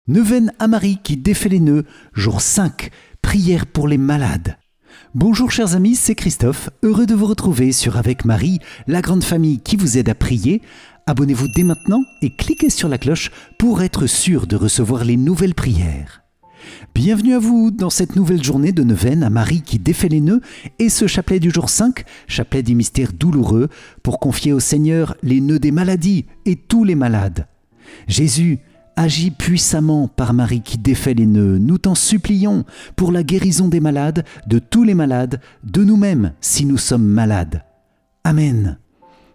Neuvaine à Marie qui défait les nœuds, jour 5, prière pour les malades. Bonjour chers amis, c'est Christophe, heureux de vous retrouver sur Avec Marie, la grande famille qui vous aide à prier. Abonnez-vous dès maintenant et cliquez sur la cloche pour être sûr de recevoir les nouvelles prières. Bienvenue à vous dans cette nouvelle journée de neuvaine à Marie qui défait les nœuds et ce chapelet du jour 5, chapelet des mystères douloureux, pour confier au Seigneur les nœuds des maladies et tous les malades. Jésus, agis puissamment par Marie qui défait les nœuds, nous t'en supplions pour la guérison des malades, de tous les malades, de nous-mêmes si nous sommes malades. Amen.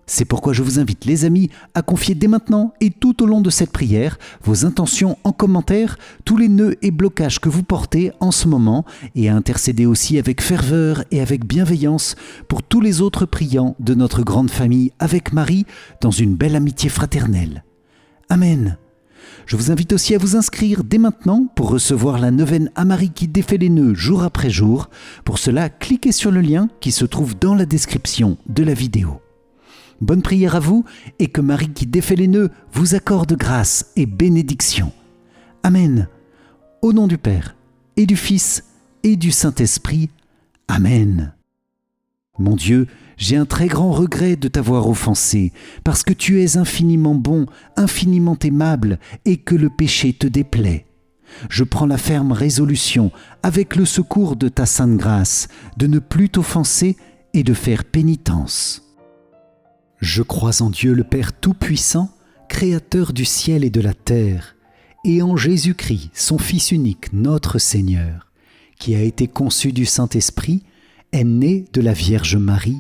C'est pourquoi je vous invite les amis à confier dès maintenant et tout au long de cette prière vos intentions en commentaire, tous les nœuds et blocages que vous portez en ce moment et à intercéder aussi avec ferveur et avec bienveillance pour tous les autres priants de notre grande famille avec Marie dans une belle amitié fraternelle. Amen. Je vous invite aussi à vous inscrire dès maintenant pour recevoir la neuvaine à Marie qui défait les nœuds jour après jour. Pour cela, cliquez sur le lien qui se trouve dans la description de la vidéo. Bonne prière à vous et que Marie qui défait les nœuds vous accorde grâce et bénédiction. Amen. Au nom du Père et du Fils et du Saint-Esprit. Amen. Mon Dieu, j'ai un très grand regret de t'avoir offensé, parce que tu es infiniment bon, infiniment aimable, et que le péché te déplaît. Je prends la ferme résolution, avec le secours de ta sainte grâce, de ne plus t'offenser et de faire pénitence. Je crois en Dieu le Père Tout-Puissant, Créateur du ciel et de la terre, et en Jésus-Christ, son Fils unique, notre Seigneur, qui a été conçu du Saint-Esprit, est né de la Vierge Marie,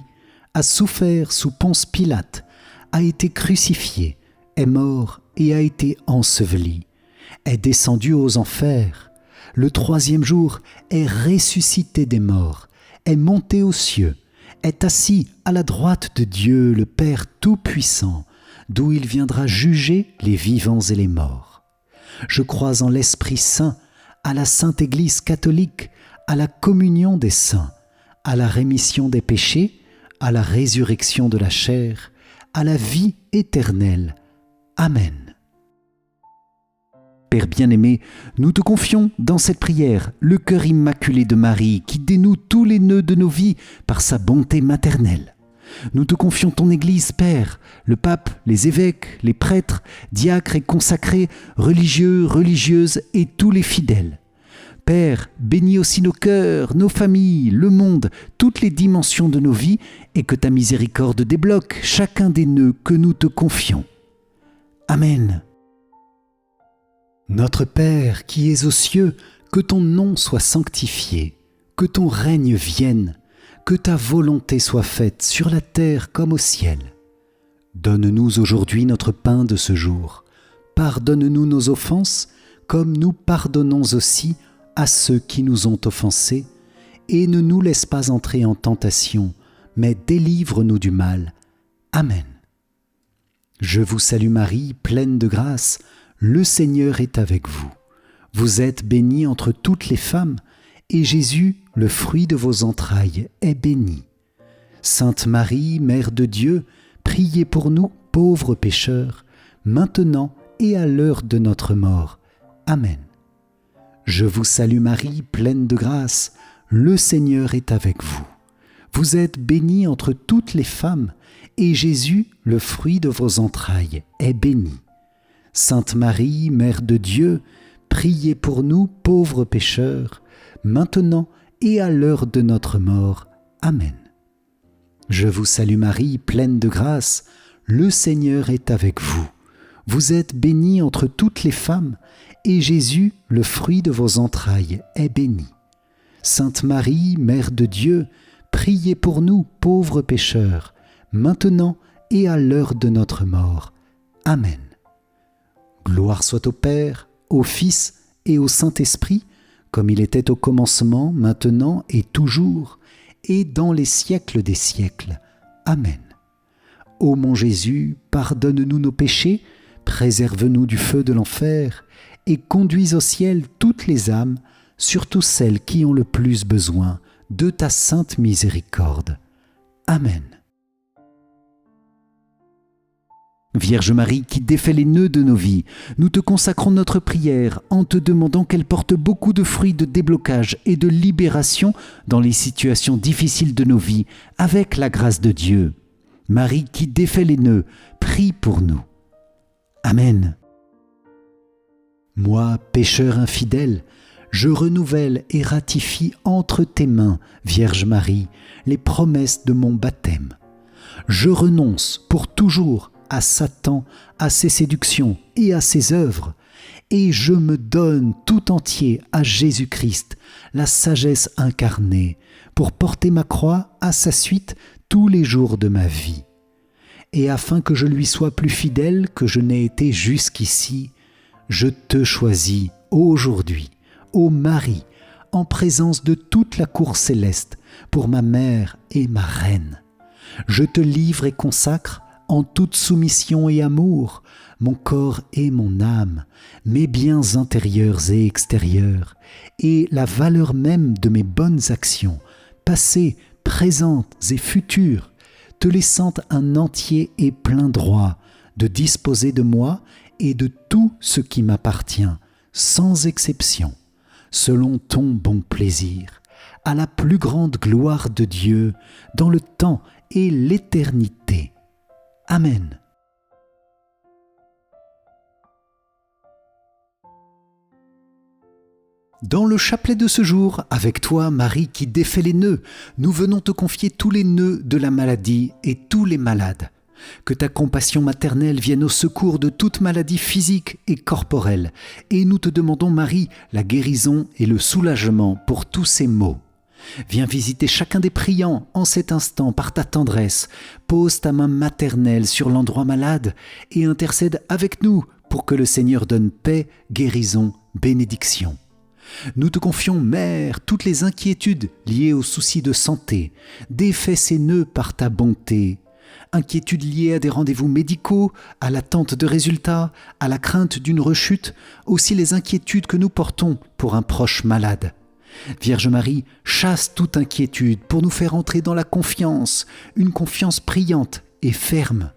a souffert sous Ponce Pilate, a été crucifié, est mort et a été enseveli, est descendu aux enfers, le troisième jour est ressuscité des morts, est monté aux cieux, est assis à la droite de Dieu le Père Tout-Puissant, d'où il viendra juger les vivants et les morts. Je crois en l'Esprit Saint, à la Sainte Église catholique, à la communion des saints, à la rémission des péchés, à la résurrection de la chair, à la vie éternelle. Amen. Père bien-aimé, nous te confions dans cette prière le cœur immaculé de Marie qui dénoue tous les nœuds de nos vies par sa bonté maternelle. Nous te confions ton Église, Père, le pape, les évêques, les prêtres, diacres et consacrés, religieux, religieuses et tous les fidèles. Père, bénis aussi nos cœurs, nos familles, le monde, toutes les dimensions de nos vies et que ta miséricorde débloque chacun des nœuds que nous te confions. Amen. Notre Père qui es aux cieux, que ton nom soit sanctifié, que ton règne vienne, que ta volonté soit faite sur la terre comme au ciel. Donne-nous aujourd'hui notre pain de ce jour. Pardonne-nous nos offenses, comme nous pardonnons aussi à ceux qui nous ont offensés, et ne nous laisse pas entrer en tentation, mais délivre-nous du mal. Amen. Je vous salue Marie, pleine de grâce, le Seigneur est avec vous. Vous êtes bénie entre toutes les femmes, et Jésus, le fruit de vos entrailles, est béni. Sainte Marie, Mère de Dieu, priez pour nous, pauvres pécheurs, maintenant et à l'heure de notre mort. Amen. Je vous salue Marie, pleine de grâce, le Seigneur est avec vous. Vous êtes bénie entre toutes les femmes, et Jésus, le fruit de vos entrailles, est béni. Sainte Marie, Mère de Dieu, priez pour nous, pauvres pécheurs, maintenant et à l'heure de notre mort. Amen. Je vous salue Marie, pleine de grâce, le Seigneur est avec vous. Vous êtes bénie entre toutes les femmes, et Jésus, le fruit de vos entrailles, est béni. Sainte Marie, Mère de Dieu, priez pour nous, pauvres pécheurs, maintenant et à l'heure de notre mort. Amen. Gloire soit au Père, au Fils et au Saint-Esprit, comme il était au commencement, maintenant et toujours, et dans les siècles des siècles. Amen. Ô mon Jésus, pardonne-nous nos péchés, préserve-nous du feu de l'enfer, et conduis au ciel toutes les âmes, surtout celles qui ont le plus besoin de ta sainte miséricorde. Amen. Vierge Marie qui défait les nœuds de nos vies, nous te consacrons notre prière en te demandant qu'elle porte beaucoup de fruits de déblocage et de libération dans les situations difficiles de nos vies, avec la grâce de Dieu. Marie qui défait les nœuds, prie pour nous. Amen. Moi, pécheur infidèle, je renouvelle et ratifie entre tes mains, Vierge Marie, les promesses de mon baptême. Je renonce pour toujours à Satan, à ses séductions et à ses œuvres, et je me donne tout entier à Jésus-Christ, la sagesse incarnée, pour porter ma croix à sa suite tous les jours de ma vie. Et afin que je lui sois plus fidèle que je n'ai été jusqu'ici, je te choisis aujourd'hui, ô Marie, en présence de toute la cour céleste, pour ma mère et ma reine. Je te livre et consacre, en toute soumission et amour, mon corps et mon âme, mes biens intérieurs et extérieurs, et la valeur même de mes bonnes actions, passées, présentes et futures, te laissant un entier et plein droit de disposer de moi et de tout ce qui m'appartient, sans exception, selon ton bon plaisir, à la plus grande gloire de Dieu, dans le temps et l'éternité. Amen. Dans le chapelet de ce jour, avec toi, Marie qui défait les nœuds, nous venons te confier tous les nœuds de la maladie et tous les malades. Que ta compassion maternelle vienne au secours de toute maladie physique et corporelle. Et nous te demandons, Marie, la guérison et le soulagement pour tous ces maux. Viens visiter chacun des priants en cet instant par ta tendresse. Pose ta main maternelle sur l'endroit malade et intercède avec nous pour que le Seigneur donne paix, guérison, bénédiction. Nous te confions, Mère, toutes les inquiétudes liées aux soucis de santé. Défais ces nœuds par ta bonté. Inquiétudes liées à des rendez-vous médicaux, à l'attente de résultats, à la crainte d'une rechute, aussi les inquiétudes que nous portons pour un proche malade. Vierge Marie, chasse toute inquiétude pour nous faire entrer dans la confiance, une confiance priante et ferme.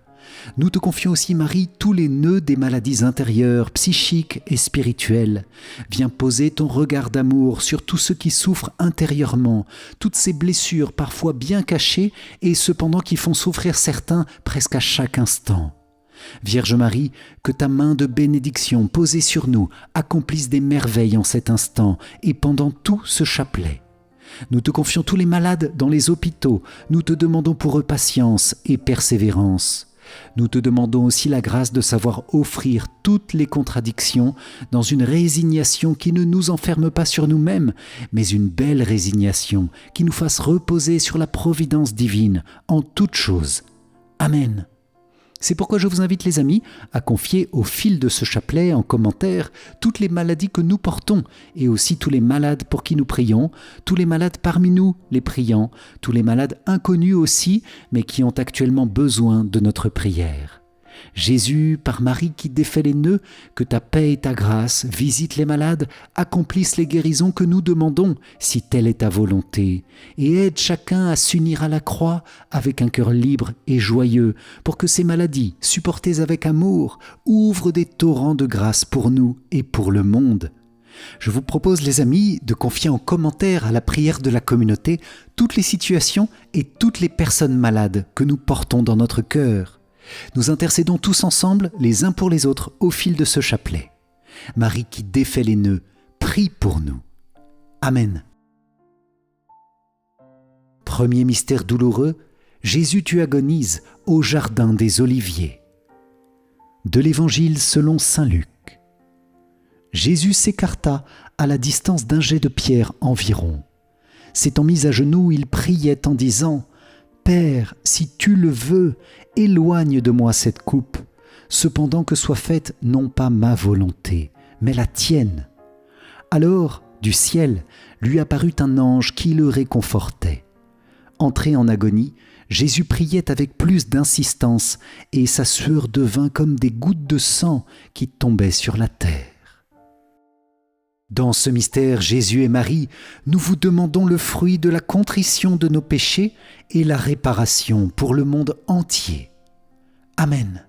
Nous te confions aussi, Marie, tous les nœuds des maladies intérieures, psychiques et spirituelles. Viens poser ton regard d'amour sur tous ceux qui souffrent intérieurement, toutes ces blessures parfois bien cachées et cependant qui font souffrir certains presque à chaque instant. Vierge Marie, que ta main de bénédiction posée sur nous accomplisse des merveilles en cet instant et pendant tout ce chapelet. Nous te confions tous les malades dans les hôpitaux, nous te demandons pour eux patience et persévérance. Nous te demandons aussi la grâce de savoir offrir toutes les contradictions dans une résignation qui ne nous enferme pas sur nous-mêmes, mais une belle résignation qui nous fasse reposer sur la providence divine en toutes choses. Amen. C'est pourquoi je vous invite, les amis, à confier au fil de ce chapelet en commentaire toutes les maladies que nous portons et aussi tous les malades pour qui nous prions, tous les malades parmi nous, les priants, tous les malades inconnus aussi, mais qui ont actuellement besoin de notre prière. Jésus, par Marie qui défait les nœuds, que ta paix et ta grâce visitent les malades, accomplissent les guérisons que nous demandons, si telle est ta volonté, et aide chacun à s'unir à la croix avec un cœur libre et joyeux, pour que ces maladies, supportées avec amour, ouvrent des torrents de grâce pour nous et pour le monde. Je vous propose, les amis, de confier en commentaire à la prière de la communauté toutes les situations et toutes les personnes malades que nous portons dans notre cœur. Nous intercédons tous ensemble, les uns pour les autres, au fil de ce chapelet. Marie qui défait les nœuds, prie pour nous. Amen. Premier mystère douloureux, Jésus tu agonises au jardin des Oliviers. De l'Évangile selon saint Luc. Jésus s'écarta à la distance d'un jet de pierre environ. S'étant mis à genoux, il priait en disant « Père, si tu le veux, éloigne de moi cette coupe, cependant que soit faite non pas ma volonté, mais la tienne. » Alors, du ciel, lui apparut un ange qui le réconfortait. Entré en agonie, Jésus priait avec plus d'insistance, et sa sueur devint comme des gouttes de sang qui tombaient sur la terre. Dans ce mystère, Jésus et Marie, nous vous demandons le fruit de la contrition de nos péchés et la réparation pour le monde entier. Amen.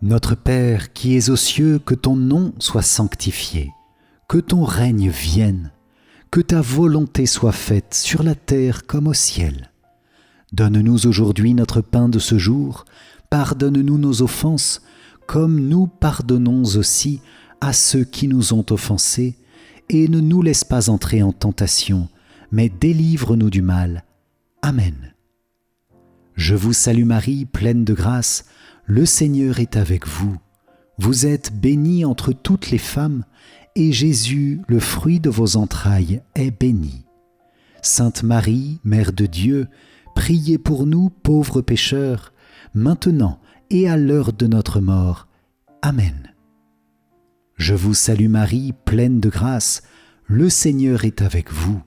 Notre Père qui es aux cieux, que ton nom soit sanctifié, que ton règne vienne, que ta volonté soit faite sur la terre comme au ciel. Donne-nous aujourd'hui notre pain de ce jour, pardonne-nous nos offenses, comme nous pardonnons aussi à ceux qui nous ont offensés, et ne nous laisse pas entrer en tentation, mais délivre-nous du mal. Amen. Je vous salue Marie, pleine de grâce, le Seigneur est avec vous. Vous êtes bénie entre toutes les femmes, et Jésus, le fruit de vos entrailles, est béni. Sainte Marie, Mère de Dieu, priez pour nous pauvres pécheurs, maintenant et à l'heure de notre mort. Amen. Je vous salue Marie, pleine de grâce, le Seigneur est avec vous.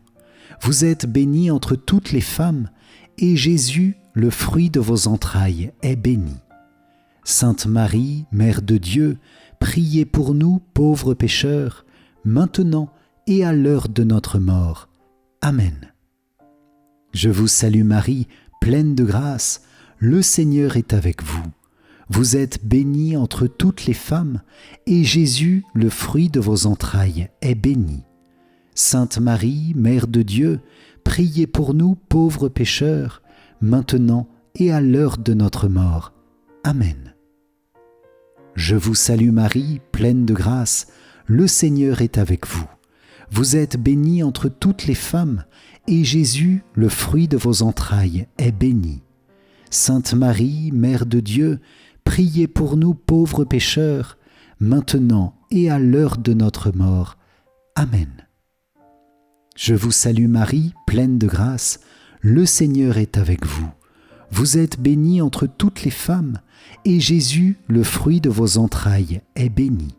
Vous êtes bénie entre toutes les femmes, et Jésus, le fruit de vos entrailles, est béni. Sainte Marie, Mère de Dieu, priez pour nous pauvres pécheurs, maintenant et à l'heure de notre mort. Amen. Je vous salue Marie, pleine de grâce, le Seigneur est avec vous. Vous êtes bénie entre toutes les femmes, et Jésus, le fruit de vos entrailles, est béni. Sainte Marie, Mère de Dieu, priez pour nous pauvres pécheurs, maintenant et à l'heure de notre mort. Amen. Je vous salue Marie, pleine de grâce, le Seigneur est avec vous. Vous êtes bénie entre toutes les femmes, et Jésus, le fruit de vos entrailles, est béni. Sainte Marie, Mère de Dieu, priez pour nous pauvres pécheurs, maintenant et à l'heure de notre mort. Amen. Je vous salue Marie, pleine de grâce, le Seigneur est avec vous. Vous êtes bénie entre toutes les femmes, et Jésus, le fruit de vos entrailles, est béni.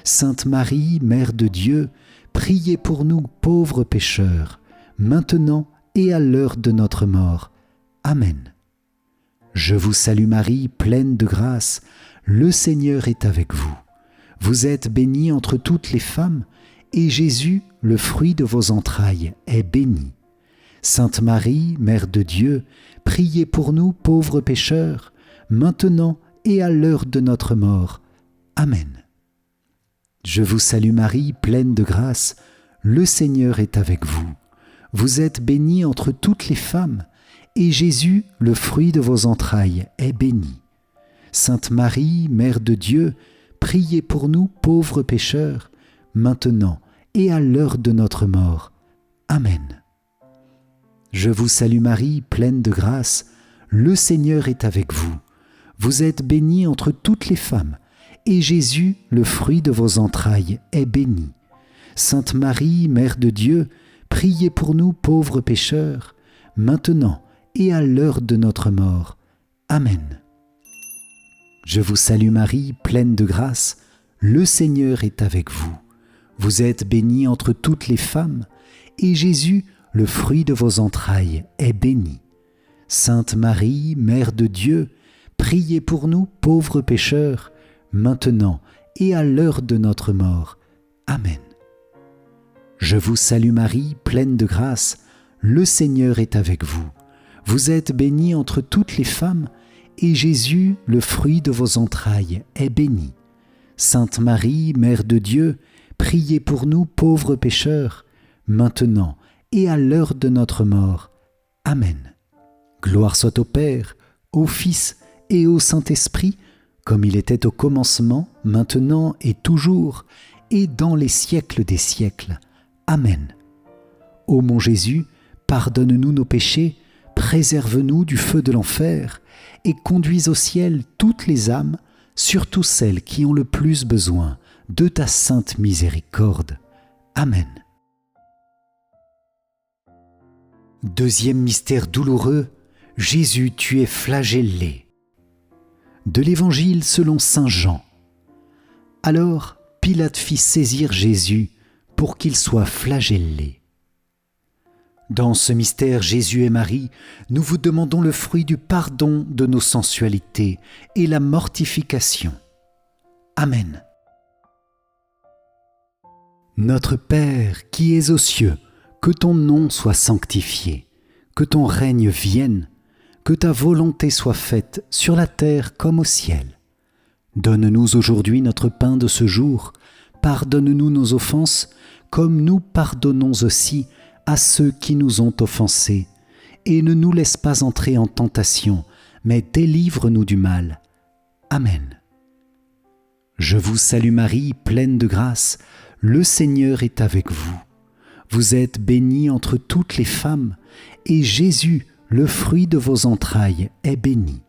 Sainte Marie, Mère de Dieu, priez pour nous pauvres pécheurs, maintenant et à l'heure de notre mort. Amen. Je vous salue Marie, pleine de grâce, le Seigneur est avec vous. Vous êtes bénie entre toutes les femmes, et Jésus, le fruit de vos entrailles, est béni. Sainte Marie, Mère de Dieu, priez pour nous pauvres pécheurs, maintenant et à l'heure de notre mort. Amen. Je vous salue Marie, pleine de grâce, le Seigneur est avec vous. Vous êtes bénie entre toutes les femmes, et Jésus, le fruit de vos entrailles, est béni. Sainte Marie, Mère de Dieu, priez pour nous pauvres pécheurs, maintenant et à l'heure de notre mort. Amen. Je vous salue Marie, pleine de grâce, le Seigneur est avec vous. Vous êtes bénie entre toutes les femmes, et Jésus, le fruit de vos entrailles, est béni. Sainte Marie, Mère de Dieu, priez pour nous pauvres pécheurs, maintenant et à l'heure de notre mort. Amen. Je vous salue Marie, pleine de grâce, le Seigneur est avec vous. Vous êtes bénie entre toutes les femmes, et Jésus, le fruit de vos entrailles, est béni. Sainte Marie, Mère de Dieu, priez pour nous pauvres pécheurs, maintenant et à l'heure de notre mort. Amen. Je vous salue Marie, pleine de grâce, le Seigneur est avec vous. Vous êtes bénie entre toutes les femmes, et Jésus, le fruit de vos entrailles, est béni. Sainte Marie, Mère de Dieu, priez pour nous pauvres pécheurs, maintenant et à l'heure de notre mort. Amen. Gloire soit au Père, au Fils et au Saint-Esprit, comme il était au commencement, maintenant et toujours, et dans les siècles des siècles. Amen. Ô mon Jésus, pardonne-nous nos péchés, préserve-nous du feu de l'enfer, et conduis au ciel toutes les âmes, surtout celles qui ont le plus besoin de ta sainte miséricorde. Amen. Deuxième mystère douloureux, Jésus, tu es flagellé. De l'Évangile selon saint Jean. Alors Pilate fit saisir Jésus pour qu'il soit flagellé. Dans ce mystère Jésus et Marie, nous vous demandons le fruit du pardon de nos sensualités et la mortification. Amen. Notre Père qui es aux cieux, que ton nom soit sanctifié, que ton règne vienne, que ta volonté soit faite sur la terre comme au ciel. Donne-nous aujourd'hui notre pain de ce jour. Pardonne-nous nos offenses, comme nous pardonnons aussi à ceux qui nous ont offensés. Et ne nous laisse pas entrer en tentation, mais délivre-nous du mal. Amen. Je vous salue Marie, pleine de grâce, le Seigneur est avec vous. Vous êtes bénie entre toutes les femmes, et Jésus, le fruit de vos entrailles, est béni.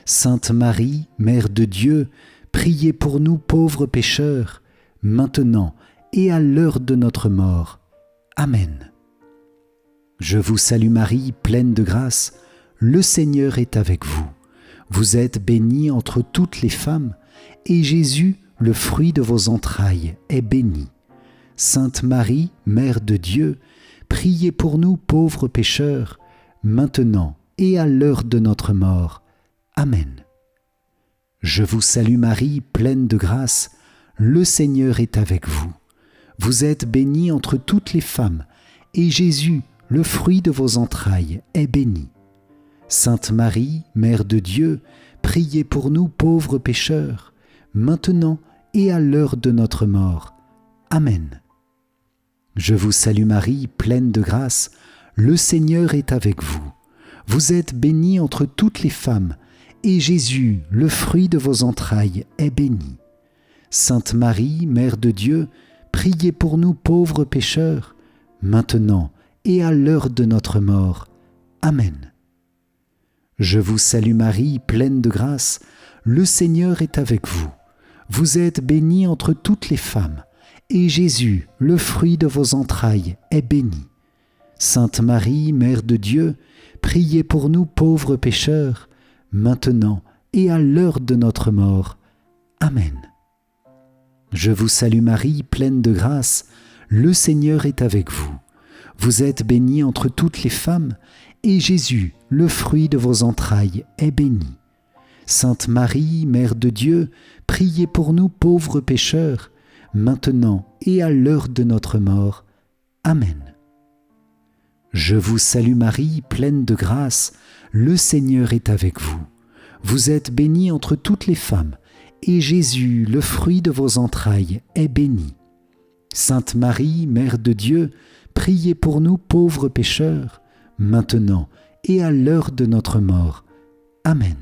Sainte Marie, Mère de Dieu, priez pour nous pauvres pécheurs, maintenant et à l'heure de notre mort. Amen. Je vous salue Marie, pleine de grâce, le Seigneur est avec vous. Vous êtes bénie entre toutes les femmes, et Jésus, le fruit de vos entrailles, est béni. Sainte Marie, Mère de Dieu, priez pour nous pauvres pécheurs, maintenant et à l'heure de notre mort. Amen. Je vous salue Marie, pleine de grâce, le Seigneur est avec vous. Vous êtes bénie entre toutes les femmes, et Jésus, le fruit de vos entrailles, est béni. Sainte Marie, Mère de Dieu, priez pour nous pauvres pécheurs, maintenant et à l'heure de notre mort. Amen. Je vous salue Marie, pleine de grâce, le Seigneur est avec vous. Vous êtes bénie entre toutes les femmes, et Jésus, le fruit de vos entrailles, est béni. Sainte Marie, Mère de Dieu, priez pour nous pauvres pécheurs, maintenant et à l'heure de notre mort. Amen. Je vous salue Marie, pleine de grâce, le Seigneur est avec vous. Vous êtes bénie entre toutes les femmes, et Jésus, le fruit de vos entrailles, est béni. Sainte Marie, Mère de Dieu, priez pour nous pauvres pécheurs, maintenant et à l'heure de notre mort. Amen. Je vous salue Marie, pleine de grâce, le Seigneur est avec vous. Vous êtes bénie entre toutes les femmes, et Jésus, le fruit de vos entrailles, est béni. Sainte Marie, Mère de Dieu, priez pour nous pauvres pécheurs, maintenant et à l'heure de notre mort. Amen. Je vous salue Marie, pleine de grâce, le Seigneur est avec vous. Vous êtes bénie entre toutes les femmes, et Jésus, le fruit de vos entrailles, est béni. Sainte Marie, Mère de Dieu, priez pour nous pauvres pécheurs, maintenant et à l'heure de notre mort. Amen.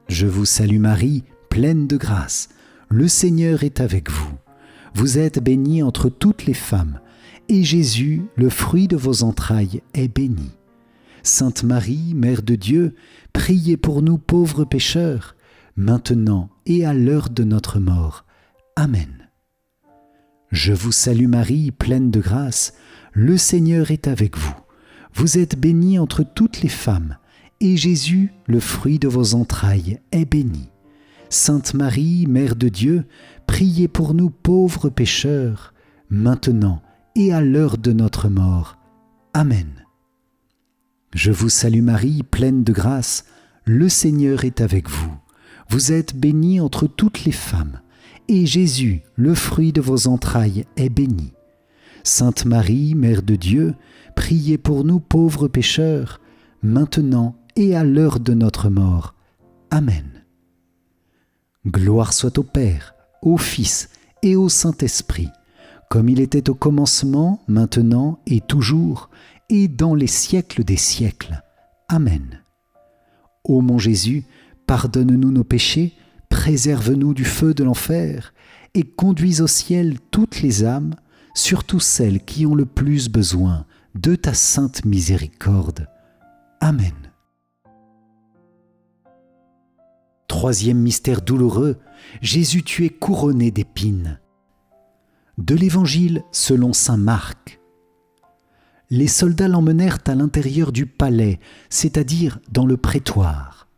Je vous salue Marie, pleine de grâce, le Seigneur est avec vous. Vous êtes bénie entre toutes les femmes, et Jésus, le fruit de vos entrailles, est béni. Sainte Marie, Mère de Dieu, priez pour nous pauvres pécheurs, maintenant et à l'heure de notre mort. Amen. Je vous salue Marie, pleine de grâce, le Seigneur est avec vous. Vous êtes bénie entre toutes les femmes, et Jésus, le fruit de vos entrailles, est béni. Sainte Marie, Mère de Dieu, priez pour nous pauvres pécheurs, maintenant et à l'heure de notre mort. Amen. Je vous salue Marie, pleine de grâce, le Seigneur est avec vous. Vous êtes bénie entre toutes les femmes, et Jésus, le fruit de vos entrailles, est béni. Sainte Marie, Mère de Dieu, priez pour nous pauvres pécheurs, maintenant et à l'heure de notre mort. Amen. Gloire soit au Père, au Fils et au Saint-Esprit, comme il était au commencement, maintenant et toujours, et dans les siècles des siècles. Amen. Ô mon Jésus, pardonne-nous nos péchés, préserve-nous du feu de l'enfer, et conduis au ciel toutes les âmes, surtout celles qui ont le plus besoin de ta sainte miséricorde. Amen. Troisième mystère douloureux, Jésus tu es couronné d'épines. De l'Évangile selon saint Marc. Les soldats l'emmenèrent à l'intérieur du palais, c'est-à-dire dans le prétoire.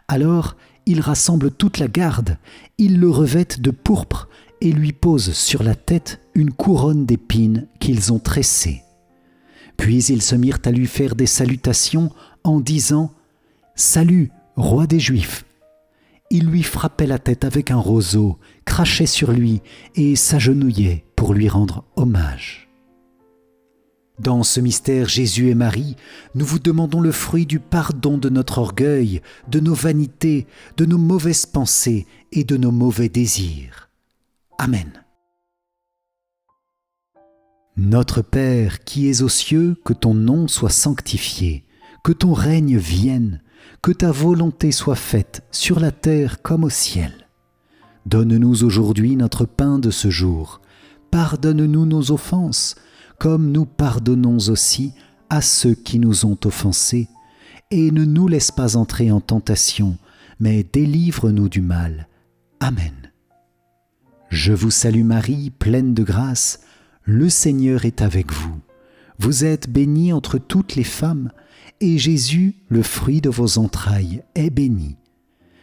Alors, ils rassemblent toute la garde, ils le revêtent de pourpre et lui posent sur la tête une couronne d'épines qu'ils ont tressée. Puis ils se mirent à lui faire des salutations en disant « Salut, roi des Juifs !» Ils lui frappaient la tête avec un roseau, crachaient sur lui et s'agenouillaient pour lui rendre hommage. Dans ce mystère Jésus et Marie, nous vous demandons le fruit du pardon de notre orgueil, de nos vanités, de nos mauvaises pensées et de nos mauvais désirs. Amen. Notre Père qui es aux cieux, que ton nom soit sanctifié, que ton règne vienne, que ta volonté soit faite sur la terre comme au ciel. Donne-nous aujourd'hui notre pain de ce jour. Pardonne-nous nos offenses, comme nous pardonnons aussi à ceux qui nous ont offensés. Et ne nous laisse pas entrer en tentation, mais délivre-nous du mal. Amen. Je vous salue Marie, pleine de grâce, le Seigneur est avec vous. Vous êtes bénie entre toutes les femmes, et Jésus, le fruit de vos entrailles, est béni.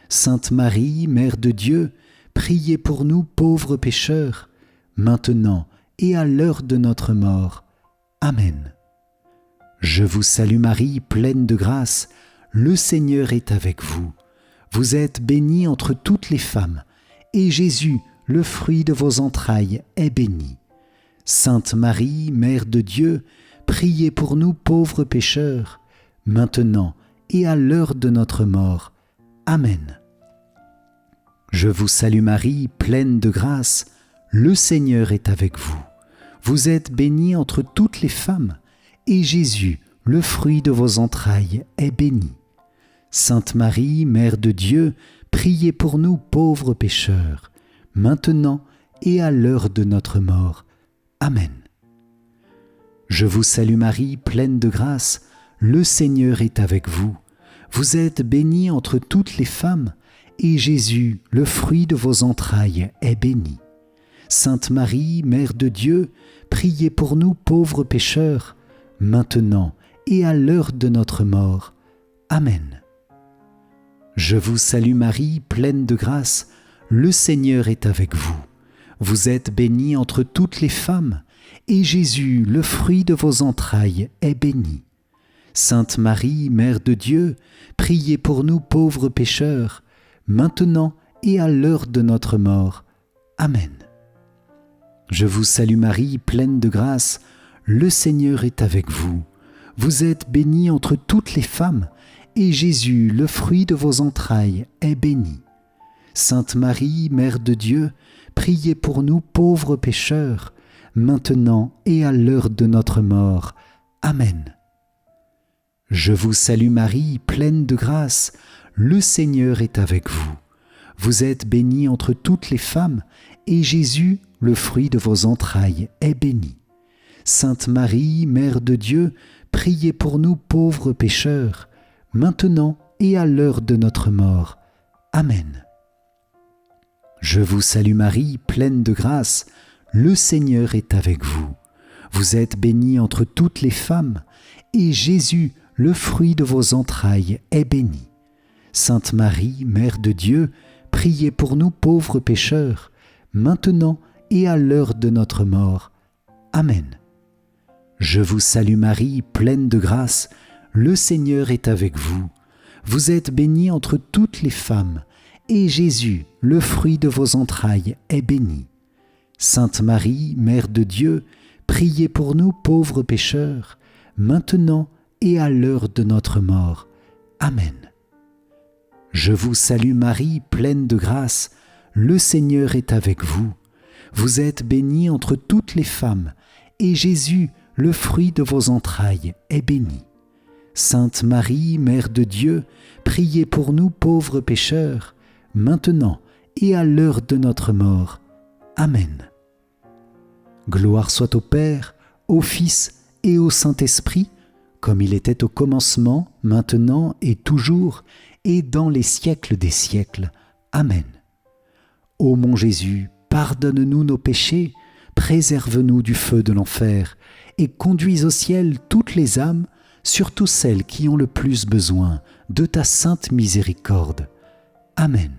Sainte Marie, Mère de Dieu, priez pour nous pauvres pécheurs, maintenant et à l'heure de notre mort. Amen. Je vous salue Marie, pleine de grâce, le Seigneur est avec vous. Vous êtes bénie entre toutes les femmes, et Jésus, le fruit de vos entrailles, est béni. Sainte Marie, Mère de Dieu, priez pour nous pauvres pécheurs, maintenant et à l'heure de notre mort. Amen. Je vous salue Marie, pleine de grâce, le Seigneur est avec vous. Vous êtes bénie entre toutes les femmes, et Jésus, le fruit de vos entrailles, est béni. Sainte Marie, Mère de Dieu, priez pour nous pauvres pécheurs, maintenant et à l'heure de notre mort. Amen. Je vous salue Marie, pleine de grâce, le Seigneur est avec vous. Vous êtes bénie entre toutes les femmes, et Jésus, le fruit de vos entrailles, est béni. Sainte Marie, Mère de Dieu, priez pour nous pauvres pécheurs, maintenant et à l'heure de notre mort. Amen. Je vous salue Marie, pleine de grâce, le Seigneur est avec vous. Vous êtes bénie entre toutes les femmes, et Jésus, le fruit de vos entrailles, est béni. Sainte Marie, Mère de Dieu, priez pour nous pauvres pécheurs, maintenant et à l'heure de notre mort. Amen. Je vous salue Marie, pleine de grâce, le Seigneur est avec vous. Vous êtes bénie entre toutes les femmes, et Jésus, le fruit de vos entrailles, est béni. Sainte Marie, Mère de Dieu, priez pour nous pauvres pécheurs, maintenant et à l'heure de notre mort. Amen. Je vous salue Marie, pleine de grâce, le Seigneur est avec vous. Vous êtes bénie entre toutes les femmes, et Jésus, le fruit de vos entrailles, est béni. Sainte Marie, Mère de Dieu, priez pour nous pauvres pécheurs, maintenant et à l'heure de notre mort. Amen. Je vous salue Marie, pleine de grâce, le Seigneur est avec vous. Vous êtes bénie entre toutes les femmes, et Jésus, le fruit de vos entrailles, est béni. Sainte Marie, Mère de Dieu, priez pour nous pauvres pécheurs, maintenant et à l'heure de notre mort. Amen. Je vous salue Marie, pleine de grâce, le Seigneur est avec vous. Vous êtes bénie entre toutes les femmes, et Jésus, le fruit de vos entrailles, est béni. Sainte Marie, Mère de Dieu, priez pour nous pauvres pécheurs, maintenant et à l'heure de notre mort. Amen. Je vous salue Marie, pleine de grâce, le Seigneur est avec vous. Vous êtes bénie entre toutes les femmes, et Jésus, le fruit de vos entrailles, est béni. Sainte Marie, Mère de Dieu, priez pour nous pauvres pécheurs, maintenant et à l'heure de notre mort. Amen. Gloire soit au Père, au Fils et au Saint-Esprit, comme il était au commencement, maintenant et toujours, et dans les siècles des siècles. Amen. Ô mon Jésus, pardonne-nous nos péchés, préserve-nous du feu de l'enfer, et conduis au ciel toutes les âmes, surtout celles qui ont le plus besoin de ta sainte miséricorde. Amen.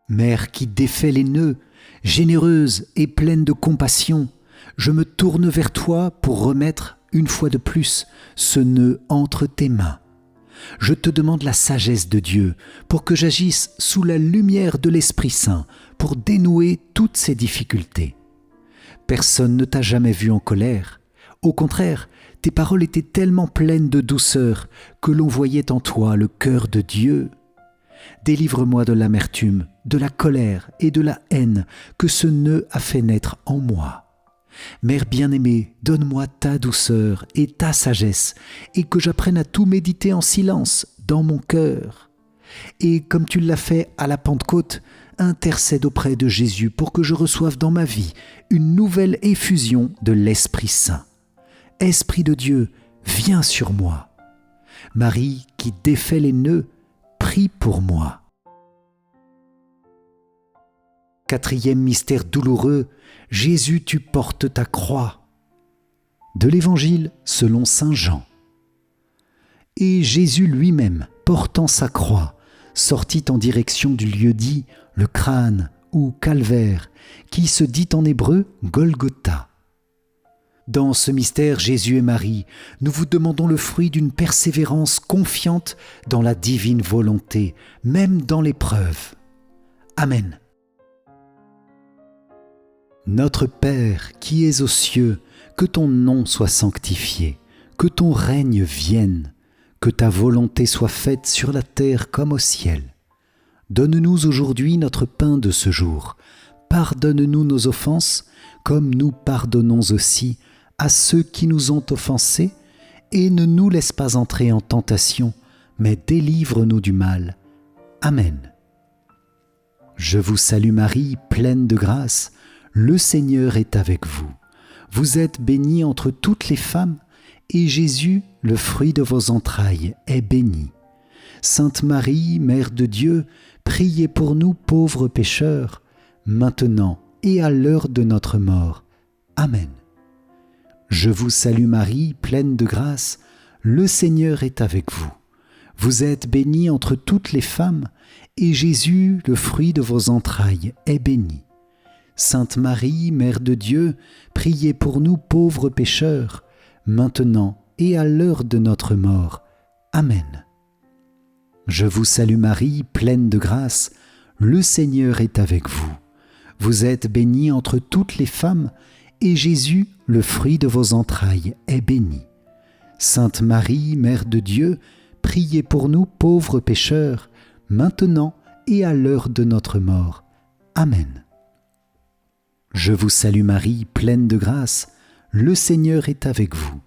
Mère qui défait les nœuds, généreuse et pleine de compassion, je me tourne vers toi pour remettre, une fois de plus, ce nœud entre tes mains. Je te demande la sagesse de Dieu pour que j'agisse sous la lumière de l'Esprit Saint pour dénouer toutes ces difficultés. Personne ne t'a jamais vu en colère. Au contraire, tes paroles étaient tellement pleines de douceur que l'on voyait en toi le cœur de Dieu. Délivre-moi de l'amertume, de la colère et de la haine que ce nœud a fait naître en moi. Mère bien-aimée, donne-moi ta douceur et ta sagesse, et que j'apprenne à tout méditer en silence dans mon cœur. Et comme tu l'as fait à la Pentecôte, intercède auprès de Jésus pour que je reçoive dans ma vie une nouvelle effusion de l'Esprit Saint. Esprit de Dieu, viens sur moi. Marie qui défait les nœuds, prie pour moi. 4e mystère douloureux, Jésus, tu portes ta croix. De l'Évangile selon saint Jean. Et Jésus lui-même, portant sa croix, sortit en direction du lieu dit le crâne ou calvaire, qui se dit en hébreu Golgotha. Dans ce mystère, Jésus et Marie, nous vous demandons le fruit d'une persévérance confiante dans la divine volonté, même dans l'épreuve. Amen. Notre Père qui es aux cieux, que ton nom soit sanctifié, que ton règne vienne, que ta volonté soit faite sur la terre comme au ciel. Donne-nous aujourd'hui notre pain de ce jour. Pardonne-nous nos offenses, comme nous pardonnons aussi à ceux qui nous ont offensés, et ne nous laisse pas entrer en tentation, mais délivre-nous du mal. Amen. Je vous salue Marie, pleine de grâce, le Seigneur est avec vous. Vous êtes bénie entre toutes les femmes, et Jésus, le fruit de vos entrailles, est béni. Sainte Marie, Mère de Dieu, priez pour nous pauvres pécheurs, maintenant et à l'heure de notre mort. Amen. Je vous salue Marie, pleine de grâce, le Seigneur est avec vous. Vous êtes bénie entre toutes les femmes, et Jésus, le fruit de vos entrailles, est béni. Sainte Marie, Mère de Dieu, priez pour nous pauvres pécheurs, maintenant et à l'heure de notre mort. Amen. Je vous salue Marie, pleine de grâce, le Seigneur est avec vous. Vous êtes bénie entre toutes les femmes, et Jésus, le fruit de vos entrailles, est béni. Sainte Marie, Mère de Dieu, priez pour nous pauvres pécheurs, maintenant et à l'heure de notre mort. Amen. Je vous salue Marie, pleine de grâce, le Seigneur est avec vous.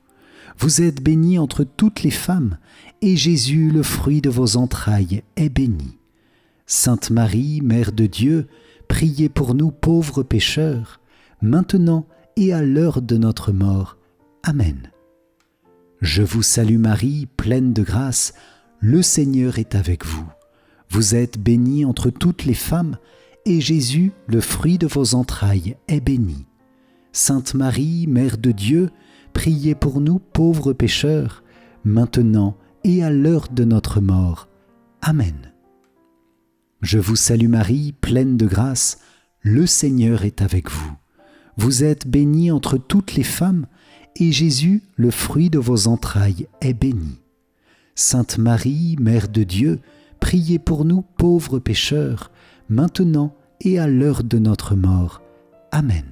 Vous êtes bénie entre toutes les femmes, et Jésus, le fruit de vos entrailles, est béni. Sainte Marie, Mère de Dieu, priez pour nous pauvres pécheurs, maintenant et à l'heure de notre mort. Amen. Je vous salue Marie, pleine de grâce, le Seigneur est avec vous. Vous êtes bénie entre toutes les femmes, et Jésus, le fruit de vos entrailles, est béni. Sainte Marie, Mère de Dieu, priez pour nous pauvres pécheurs, maintenant et à l'heure de notre mort. Amen. Je vous salue Marie, pleine de grâce, le Seigneur est avec vous. Vous êtes bénie entre toutes les femmes, et Jésus, le fruit de vos entrailles, est béni. Sainte Marie, Mère de Dieu, priez pour nous pauvres pécheurs, maintenant et à l'heure de notre mort. Amen.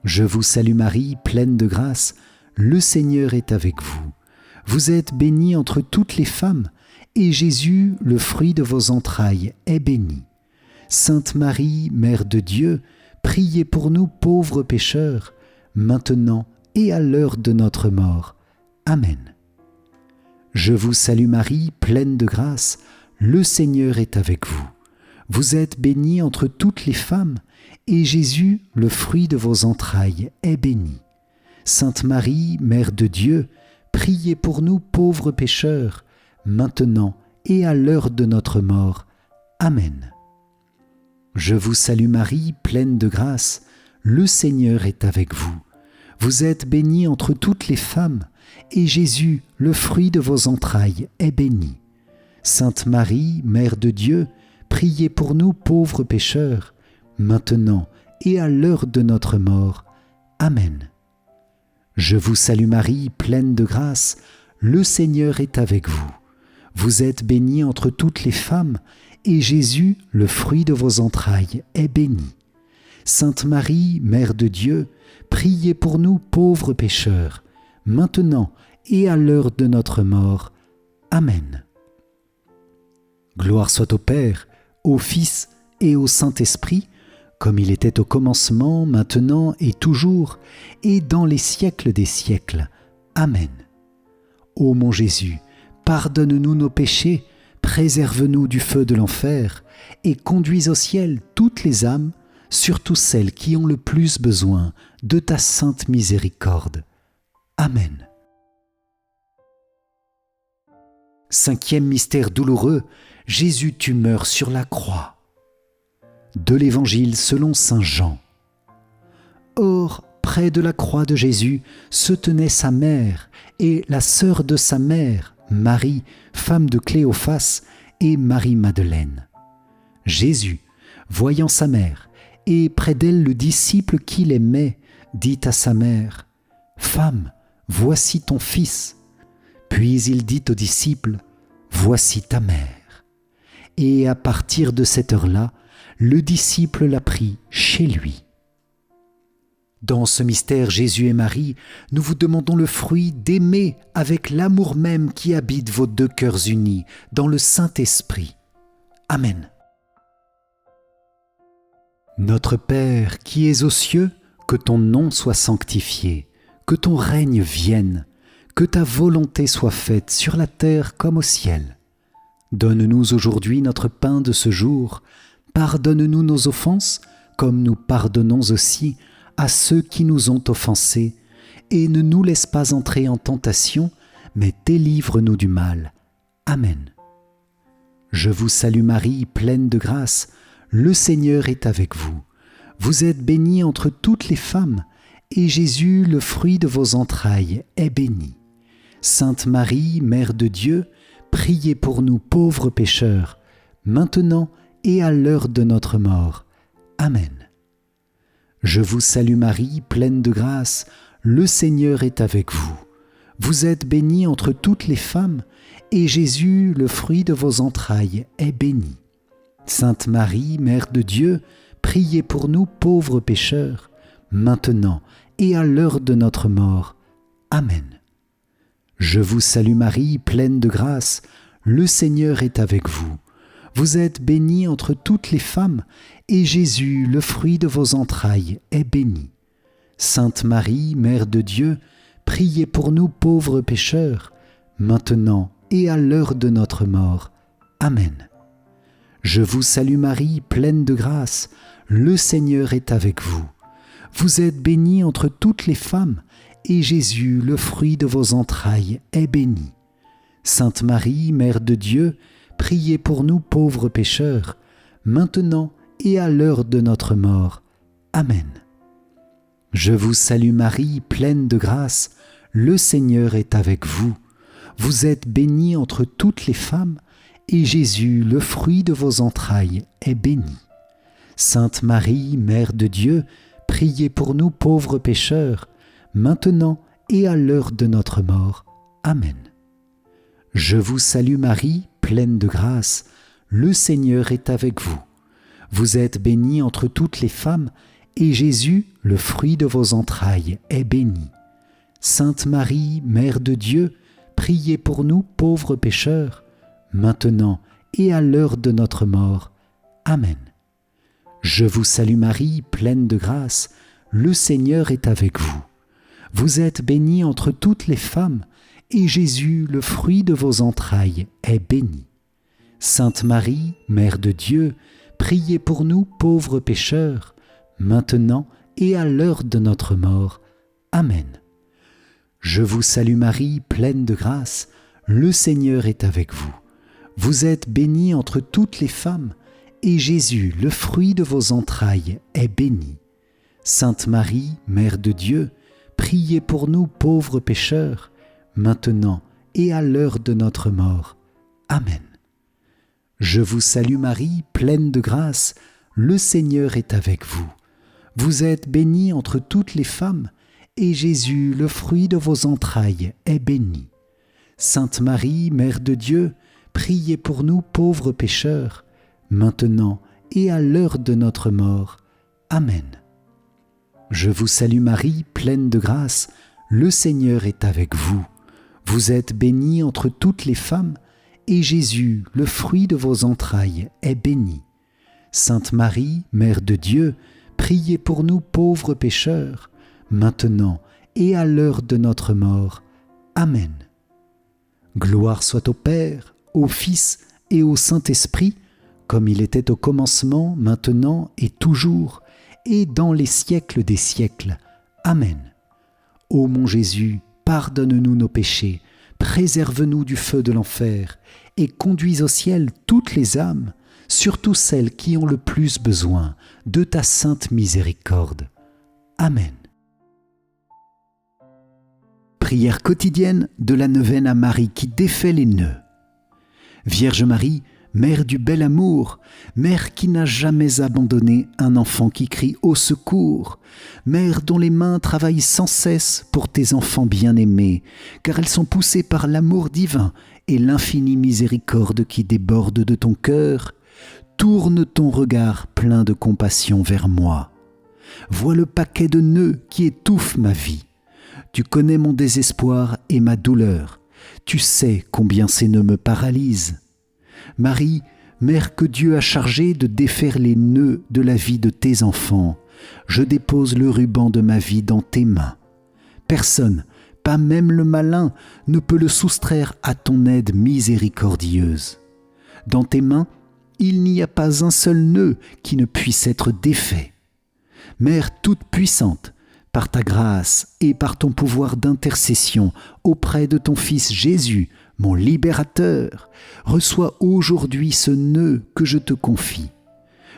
Je vous salue Marie, pleine de grâce, le Seigneur est avec vous. Vous êtes bénie entre toutes les femmes, et Jésus, le fruit de vos entrailles, est béni. Sainte Marie, Mère de Dieu, priez pour nous pauvres pécheurs, maintenant et à l'heure de notre mort. Amen. Je vous salue Marie, pleine de grâce, le Seigneur est avec vous. Vous êtes bénie entre toutes les femmes, et Jésus, le fruit de vos entrailles, est béni. Sainte Marie, Mère de Dieu, priez pour nous pauvres pécheurs, maintenant et à l'heure de notre mort. Amen. Je vous salue Marie, pleine de grâce, le Seigneur est avec vous. Vous êtes bénie entre toutes les femmes, et Jésus, le fruit de vos entrailles, est béni. Sainte Marie, Mère de Dieu, priez pour nous pauvres pécheurs, maintenant et à l'heure de notre mort. Amen. Je vous salue Marie, pleine de grâce, le Seigneur est avec vous. Vous êtes bénie entre toutes les femmes, et Jésus, le fruit de vos entrailles, est béni. Sainte Marie, Mère de Dieu, priez pour nous pauvres pécheurs, maintenant et à l'heure de notre mort. Amen. Gloire soit au Père, au Fils et au Saint-Esprit, comme il était au commencement, maintenant et toujours, et dans les siècles des siècles. Amen. Ô mon Jésus, pardonne-nous nos péchés, préserve-nous du feu de l'enfer, et conduis au ciel toutes les âmes, surtout celles qui ont le plus besoin de ta sainte miséricorde. Amen. Cinquième mystère douloureux, Jésus, tu meurs sur la croix. De l'Évangile selon saint Jean. Or, près de la croix de Jésus se tenait sa mère et la sœur de sa mère, Marie, femme de Cléophas, et Marie-Madeleine. Jésus, voyant sa mère, et près d'elle le disciple qu'il aimait, dit à sa mère, « Femme, voici ton fils. » Puis il dit au disciple, « Voici ta mère. » Et à partir de cette heure-là, le disciple l'a pris chez lui. Dans ce mystère Jésus et Marie, nous vous demandons le fruit d'aimer avec l'amour même qui habite vos deux cœurs unis dans le Saint-Esprit. Amen. Notre Père qui es aux cieux, que ton nom soit sanctifié, que ton règne vienne, que ta volonté soit faite sur la terre comme au ciel. Donne-nous aujourd'hui notre pain de ce jour. Pardonne-nous nos offenses, comme nous pardonnons aussi à ceux qui nous ont offensés, et ne nous laisse pas entrer en tentation, mais délivre-nous du mal. Amen. Je vous salue Marie, pleine de grâce, le Seigneur est avec vous. Vous êtes bénie entre toutes les femmes, et Jésus, le fruit de vos entrailles, est béni. Sainte Marie, Mère de Dieu, priez pour nous pauvres pécheurs, maintenant et à l'heure de notre mort. Amen. Je vous salue Marie, pleine de grâce, le Seigneur est avec vous. Vous êtes bénie entre toutes les femmes, et Jésus, le fruit de vos entrailles, est béni. Sainte Marie, Mère de Dieu, priez pour nous pauvres pécheurs, maintenant et à l'heure de notre mort. Amen. Je vous salue Marie, pleine de grâce, le Seigneur est avec vous. Vous êtes bénie entre toutes les femmes, et Jésus, le fruit de vos entrailles, est béni. Sainte Marie, Mère de Dieu, priez pour nous pauvres pécheurs, maintenant et à l'heure de notre mort. Amen. Je vous salue Marie, pleine de grâce, le Seigneur est avec vous. Vous êtes bénie entre toutes les femmes, et Jésus, le fruit de vos entrailles, est béni. Sainte Marie, Mère de Dieu, priez pour nous pauvres pécheurs, maintenant et à l'heure de notre mort. Amen. Je vous salue Marie, pleine de grâce, le Seigneur est avec vous. Vous êtes bénie entre toutes les femmes, et Jésus, le fruit de vos entrailles, est béni. Sainte Marie, Mère de Dieu, priez pour nous pauvres pécheurs, maintenant et à l'heure de notre mort. Amen. Je vous salue Marie, pleine de grâce, le Seigneur est avec vous. Vous êtes bénie entre toutes les femmes, et Jésus, le fruit de vos entrailles, est béni. Sainte Marie, Mère de Dieu, priez pour nous pauvres pécheurs, maintenant et à l'heure de notre mort. Amen. Je vous salue Marie, pleine de grâce, le Seigneur est avec vous. Vous êtes bénie entre toutes les femmes, et Jésus, le fruit de vos entrailles, est béni. Sainte Marie, Mère de Dieu, priez pour nous pauvres pécheurs, maintenant et à l'heure de notre mort. Amen. Je vous salue Marie, pleine de grâce, le Seigneur est avec vous. Vous êtes bénie entre toutes les femmes, et Jésus, le fruit de vos entrailles, est béni. Sainte Marie, Mère de Dieu, priez pour nous pauvres pécheurs, maintenant et à l'heure de notre mort. Amen. Je vous salue Marie, pleine de grâce, le Seigneur est avec vous. Vous êtes bénie entre toutes les femmes, et Jésus, le fruit de vos entrailles, est béni. Sainte Marie, Mère de Dieu, priez pour nous pauvres pécheurs, maintenant et à l'heure de notre mort. Amen. Je vous salue Marie, pleine de grâce, le Seigneur est avec vous. Vous êtes bénie entre toutes les femmes, et Jésus, le fruit de vos entrailles, est béni. Sainte Marie, Mère de Dieu, priez pour nous pauvres pécheurs, maintenant et à l'heure de notre mort. Amen. Gloire soit au Père, au Fils et au Saint-Esprit, comme il était au commencement, maintenant et toujours, et dans les siècles des siècles. Amen. Ô mon Jésus, pardonne-nous nos péchés, préserve-nous du feu de l'enfer, et conduis au ciel toutes les âmes, surtout celles qui ont le plus besoin de ta sainte miséricorde. Amen. Prière quotidienne de la neuvaine à Marie qui défait les nœuds. Vierge Marie, Mère du bel amour, Mère qui n'a jamais abandonné un enfant qui crie au secours, Mère dont les mains travaillent sans cesse pour tes enfants bien-aimés, car elles sont poussées par l'amour divin et l'infinie miséricorde qui déborde de ton cœur, tourne ton regard plein de compassion vers moi. Vois le paquet de nœuds qui étouffe ma vie. Tu connais mon désespoir et ma douleur. Tu sais combien ces nœuds me paralysent. Marie, Mère que Dieu a chargée de défaire les nœuds de la vie de tes enfants, je dépose le ruban de ma vie dans tes mains. Personne, pas même le malin, ne peut le soustraire à ton aide miséricordieuse. Dans tes mains, il n'y a pas un seul nœud qui ne puisse être défait. Mère toute puissante, par ta grâce et par ton pouvoir d'intercession auprès de ton Fils Jésus, mon libérateur, reçois aujourd'hui ce nœud que je te confie.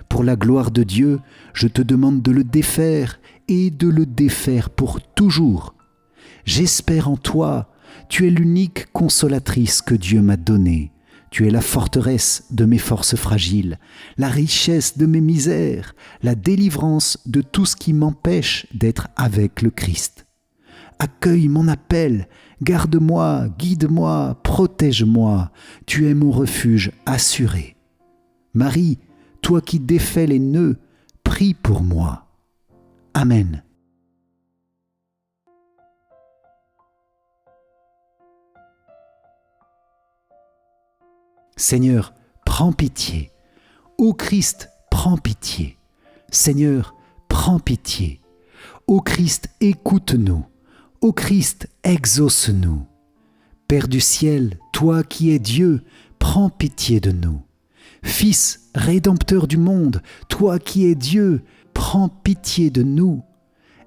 Pour la gloire de Dieu, je te demande de le défaire et de le défaire pour toujours. J'espère en toi, tu es l'unique consolatrice que Dieu m'a donnée. Tu es la forteresse de mes forces fragiles, la richesse de mes misères, la délivrance de tout ce qui m'empêche d'être avec le Christ. Accueille mon appel, garde-moi, guide-moi, protège-moi, tu es mon refuge assuré. Marie, toi qui défais les nœuds, prie pour moi. Amen. Seigneur, prends pitié. Ô Christ, prends pitié. Seigneur, prends pitié. Ô Christ, écoute-nous. Ô Christ, exauce-nous. Père du ciel, toi qui es Dieu, prends pitié de nous. Fils, rédempteur du monde, toi qui es Dieu, prends pitié de nous.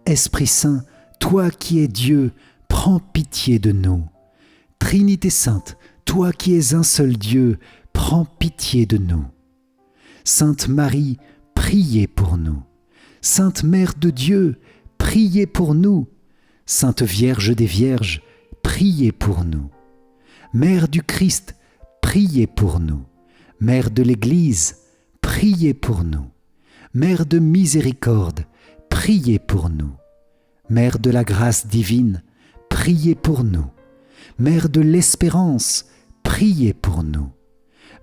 Esprit Saint, toi qui es Dieu, prends pitié de nous. Trinité Sainte, toi qui es un seul Dieu, prends pitié de nous. Sainte Marie, priez pour nous. Sainte Mère de Dieu, priez pour nous. Sainte Vierge des Vierges, priez pour nous. Mère du Christ, priez pour nous. Mère de l'Église, priez pour nous. Mère de miséricorde, priez pour nous. Mère de la grâce divine, priez pour nous. Mère de l'espérance, priez pour nous.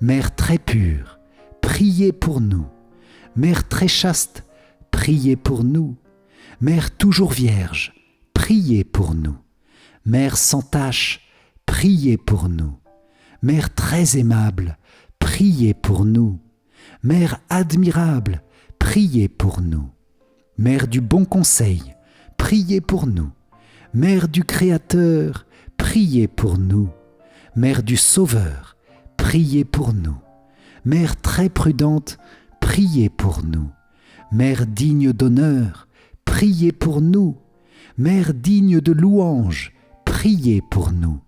Mère très pure, priez pour nous. Mère très chaste, priez pour nous. Mère toujours vierge, priez pour nous. Mère sans tache, priez pour nous. Mère très aimable, priez pour nous. Mère admirable, priez pour nous. Mère du bon conseil, priez pour nous. Mère du Créateur, priez pour nous. Mère du Sauveur, priez pour nous. Mère très prudente, priez pour nous. Mère digne d'honneur, priez pour nous. Mère digne de louange, priez pour nous.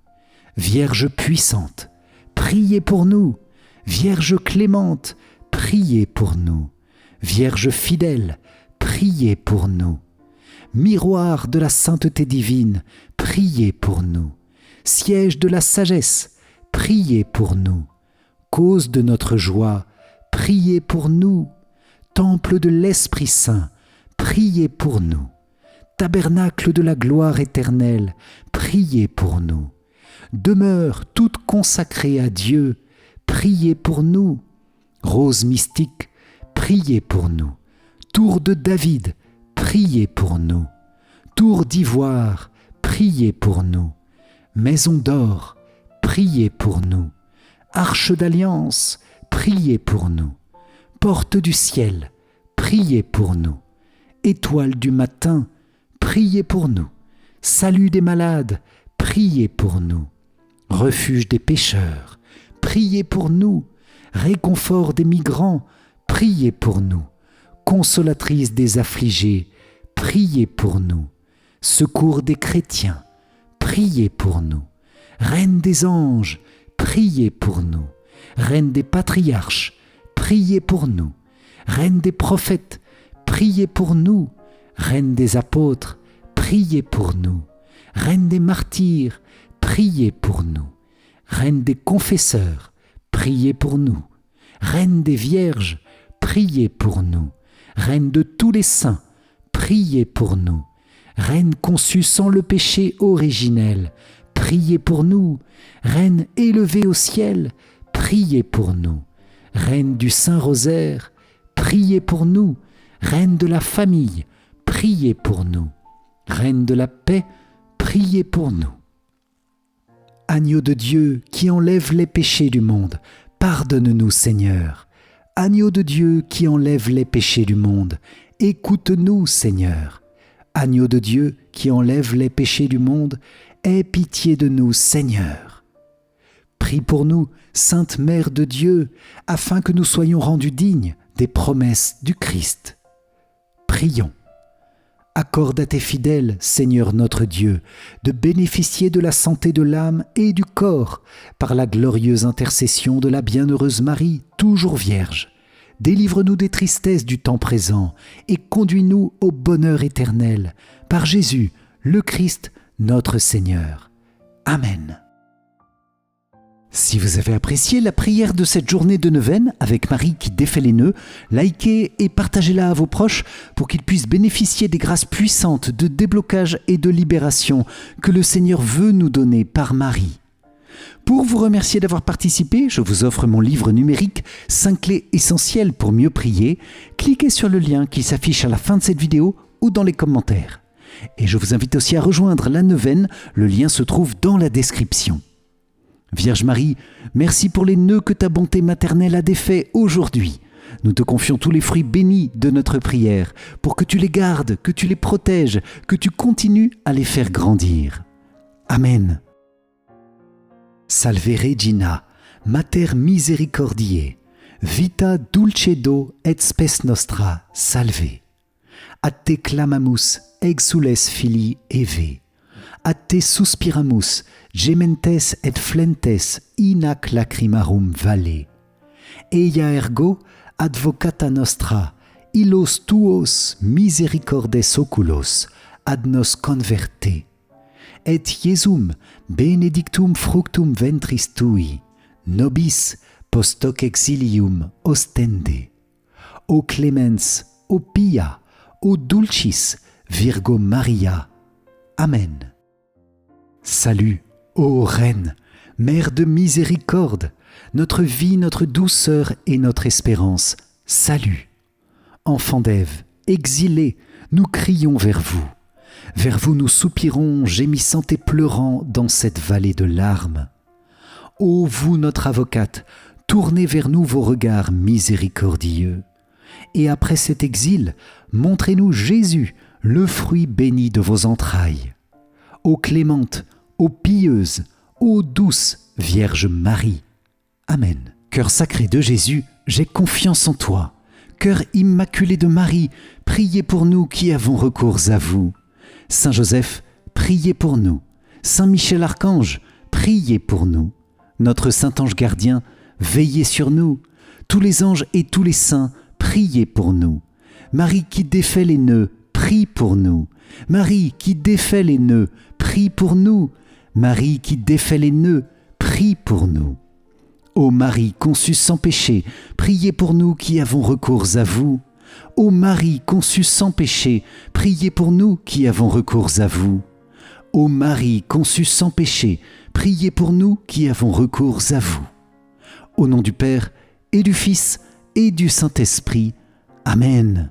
Vierge puissante, priez pour nous. Vierge clémente, priez pour nous. Vierge fidèle, priez pour nous. Miroir de la sainteté divine, priez pour nous. Siège de la sagesse, priez pour nous. Cause de notre joie, priez pour nous. Temple de l'Esprit Saint, priez pour nous. Tabernacle de la gloire éternelle, priez pour nous. demeure toute consacrée à Dieu, priez pour nous. Rose mystique, priez pour nous. Tour de David, priez pour nous. Tour d'ivoire, priez pour nous. Maison d'or, priez pour nous. Arche d'alliance, priez pour nous. Porte du ciel, priez pour nous. Étoile du matin, priez pour nous. Salut des malades, priez pour nous. Refuge des pécheurs, priez pour nous. Réconfort des migrants, priez pour nous. Consolatrice des affligés, priez pour nous. Secours des chrétiens, priez pour nous. Reine des anges, priez pour nous. Reine des patriarches, priez pour nous. Reine des prophètes, priez pour nous. Reine des apôtres, priez pour nous. Reine des martyrs, priez pour nous. Reine des confesseurs, priez pour nous. Reine des vierges, priez pour nous. Reine de tous les saints, priez pour nous. Reine conçue sans le péché originel, priez pour nous. Reine élevée au ciel, priez pour nous. Reine du Saint-Rosaire, priez pour nous. Reine de la famille, priez pour nous. Reine de la paix, priez pour nous. Agneau de Dieu qui enlève les péchés du monde, pardonne-nous Seigneur. Agneau de Dieu qui enlève les péchés du monde, écoute-nous Seigneur. Agneau de Dieu qui enlève les péchés du monde, aie pitié de nous Seigneur. Prie pour nous, Sainte Mère de Dieu, afin que nous soyons rendus dignes des promesses du Christ. Prions. Accorde à tes fidèles, Seigneur notre Dieu, de bénéficier de la santé de l'âme et du corps par la glorieuse intercession de la bienheureuse Marie, toujours Vierge. Délivre-nous des tristesses du temps présent et conduis-nous au bonheur éternel, par Jésus, le Christ, notre Seigneur. Amen. Si vous avez apprécié la prière de cette journée de neuvaine avec Marie qui défait les nœuds, likez et partagez-la à vos proches pour qu'ils puissent bénéficier des grâces puissantes de déblocage et de libération que le Seigneur veut nous donner par Marie. Pour vous remercier d'avoir participé, je vous offre mon livre numérique 5 clés essentielles pour mieux prier. Cliquez sur le lien qui s'affiche à la fin de cette vidéo ou dans les commentaires. Et je vous invite aussi à rejoindre la neuvaine, le lien se trouve dans la description. Vierge Marie, merci pour les nœuds que ta bonté maternelle a défaits aujourd'hui. Nous te confions tous les fruits bénis de notre prière, pour que tu les gardes, que tu les protèges, que tu continues à les faire grandir. Amen. Salve Regina, Mater Misericordiae, vita dulcedo et spes nostra, salve. A te clamamus, exules filii Eve. A te suspiramus, gementes et flentes in ac lacrimarum valle. Eia ergo advocata nostra, illos tuos misericordes oculos ad nos converte. Et Iesum benedictum fructum ventris tui, nobis post hoc exilium ostende. O clemens, o pia, o dulcis, Virgo Maria. Amen. Salut, ô Reine, Mère de miséricorde, notre vie, notre douceur et notre espérance, salut. Enfants d'Ève, exilés, nous crions vers vous. Vers vous nous soupirons, gémissant et pleurant dans cette vallée de larmes. Ô vous, notre avocate, tournez vers nous vos regards miséricordieux. Et après cet exil, montrez-nous Jésus, le fruit béni de vos entrailles. Ô clémente, ô pieuse, ô douce Vierge Marie. Amen. Cœur sacré de Jésus, j'ai confiance en toi. Cœur immaculé de Marie, priez pour nous qui avons recours à vous. Saint Joseph, priez pour nous. Saint Michel Archange, priez pour nous. Notre Saint Ange gardien, veillez sur nous. Tous les anges et tous les saints, priez pour nous. Marie qui défait les nœuds, prie pour nous. Marie qui défait les nœuds, prie pour nous. Marie qui défait les nœuds, prie pour nous. Ô Marie conçue sans péché, priez pour nous qui avons recours à vous. Ô Marie conçue sans péché, priez pour nous qui avons recours à vous. Ô Marie conçue sans péché, priez pour nous qui avons recours à vous. Au nom du Père et du Fils et du Saint-Esprit. Amen.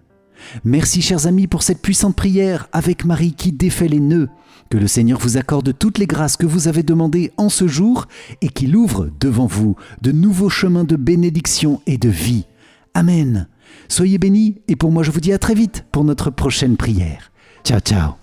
Merci chers amis pour cette puissante prière avec Marie qui défait les nœuds. Que le Seigneur vous accorde toutes les grâces que vous avez demandées en ce jour et qu'il ouvre devant vous de nouveaux chemins de bénédiction et de vie. Amen. Soyez bénis et pour moi je vous dis à très vite pour notre prochaine prière. Ciao ciao.